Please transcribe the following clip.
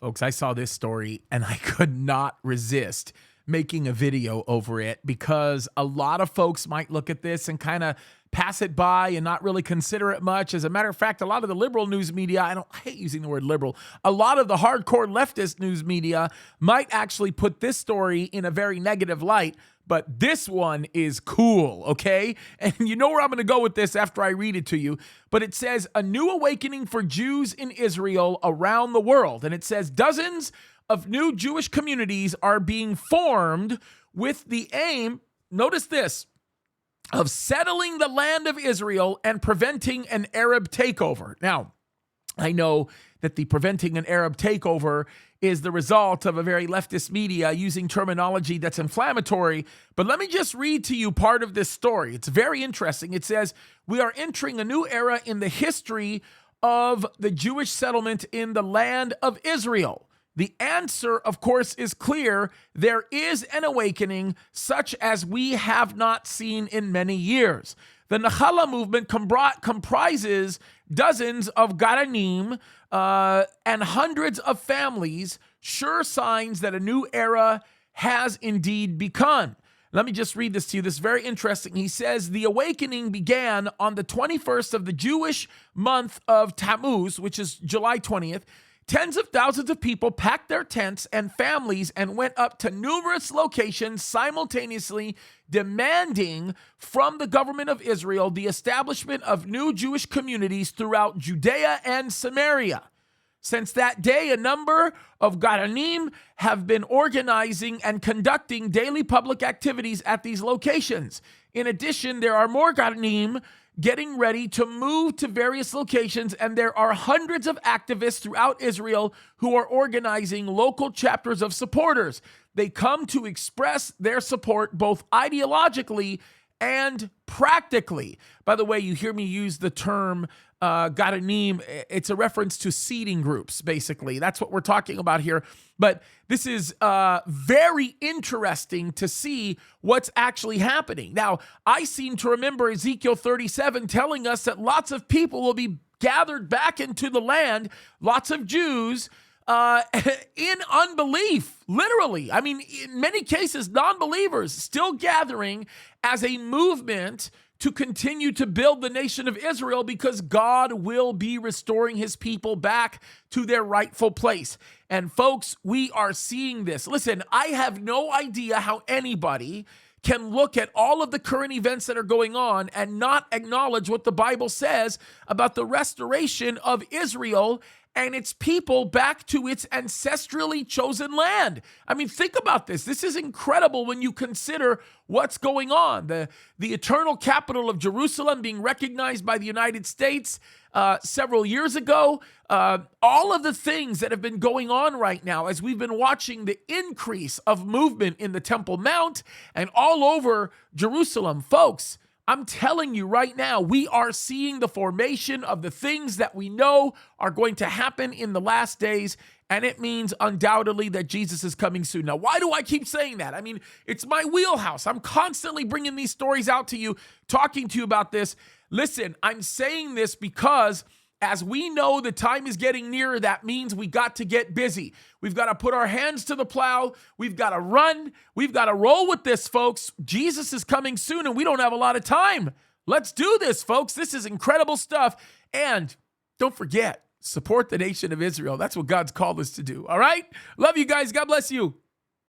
Folks, I saw this story and I could not resist making a video over it because a lot of folks might look at this and kind of pass it by and not really consider it much. As a matter of fact, a lot of the liberal news media, I hate using the word liberal, a lot of the hardcore leftist news media might actually put this story in a very negative light. But this one is cool, okay? And you know where I'm going to go with this after I read it to you. But it says, a new awakening for Jews in Israel around the world. And it says, dozens of new Jewish communities are being formed with the aim, notice this, of settling the land of Israel and preventing an Arab takeover. Now, I know that the preventing an Arab takeover is the result of a very leftist media using terminology that's inflammatory. But let me just read to you part of this story. It's very interesting. It says, we are entering a new era in the history of the Jewish settlement in the land of Israel. The answer, of course, is clear. There is an awakening such as we have not seen in many years. The Nahala movement comprises dozens of Gadanim and hundreds of families, sure signs that a new era has indeed begun. Let me just read this to you. This is very interesting. He says, the awakening began on the 21st of the Jewish month of Tammuz, which is July 20th. Tens of thousands of people packed their tents and families and went up to numerous locations simultaneously, demanding from the government of Israel the establishment of new Jewish communities throughout Judea and Samaria. Since that day, a number of Gadanim have been organizing and conducting daily public activities at these locations. In addition, there are more Gadanim getting ready to move to various locations, and there are hundreds of activists throughout Israel who are organizing local chapters of supporters. They come to express their support both ideologically and practically. By the way, you hear me use the term Gadanim. It's a reference to seeding groups, basically. That's what we're talking about here. But this is very interesting to see what's actually happening. Now, I seem to remember Ezekiel 37 telling us that lots of people will be gathered back into the land, lots of Jews, in unbelief, literally. I mean, in many cases, non-believers still gathering as a movement to continue to build the nation of Israel, because God will be restoring his people back to their rightful place. And folks, we are seeing this. Listen, I have no idea how anybody can look at all of the current events that are going on and not acknowledge what the Bible says about the restoration of Israel and its people back to its ancestrally chosen land. I mean, think about this. This is incredible when you consider what's going on. The eternal capital of Jerusalem being recognized by the United States several years ago. All of the things that have been going on right now as we've been watching the increase of movement in the Temple Mount and all over Jerusalem. Folks, I'm telling you right now, we are seeing the formation of the things that we know are going to happen in the last days, and it means undoubtedly that Jesus is coming soon. Now, why do I keep saying that? I mean, it's my wheelhouse. I'm constantly bringing these stories out to you, talking to you about this. Listen, I'm saying this because as we know the time is getting nearer, that means we got to get busy. We've got to put our hands to the plow. We've got to run. We've got to roll with this, folks. Jesus is coming soon, and we don't have a lot of time. Let's do this, folks. This is incredible stuff. And don't forget, support the nation of Israel. That's what God's called us to do. All right? Love you guys. God bless you.